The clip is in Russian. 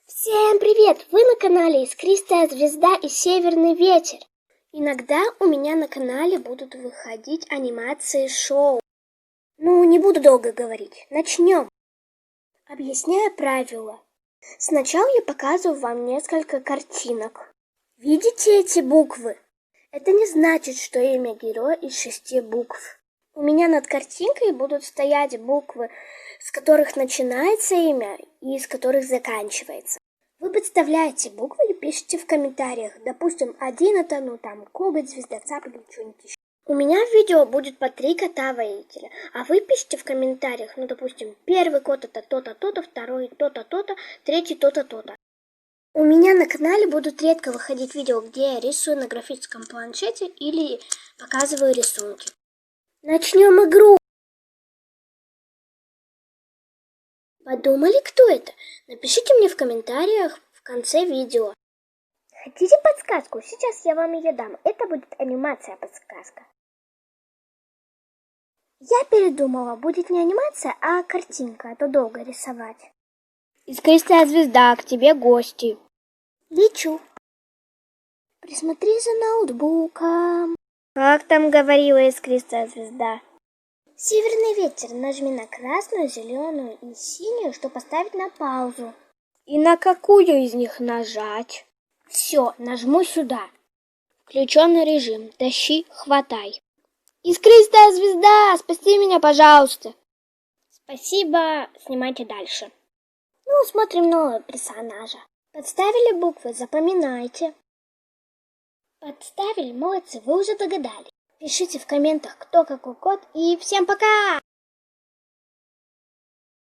Всем привет! Вы на канале Искристая звезда и Северный ветер. Иногда у меня на канале будут выходить анимации шоу. Не буду долго говорить. Начнем. Объясняю правила. Сначала я показываю вам несколько картинок. Видите эти буквы? Это не значит, что имя героя из 6 букв. У меня над картинкой будут стоять буквы, с которых начинается имя и с которых заканчивается. Вы подставляете буквы и пишите в комментариях. Допустим, один это, коготь, звездоцап или что-нибудь еще. У меня в видео будет по 3 кота-воителя, а вы пишите в комментариях, допустим, первый кот это то-то, то-то, второй то-то, то-то, третий то-то, то-то. У меня на канале будут редко выходить видео, где я рисую на графическом планшете или показываю рисунки. Начнем игру! Подумали, кто это? Напишите мне в комментариях в конце видео. Хотите подсказку? Сейчас я вам ее дам. Это будет анимация-подсказка. Я передумала, будет не анимация, а картинка, а то долго рисовать. Искристая звезда, к тебе гости. Лечу. Присмотри за ноутбуком. Как там говорила Искристая звезда? Северный ветер, нажми на красную, зеленую и синюю, чтобы поставить на паузу. И на какую из них нажать? Все, нажму сюда. Включенный режим. Тащи, хватай. Искристая звезда, спаси меня, пожалуйста. Спасибо, снимайте дальше. Смотрим нового персонажа. Подставили буквы, запоминайте. Подставили, молодцы, вы уже догадались. Пишите в комментах, кто какой кот, и всем пока!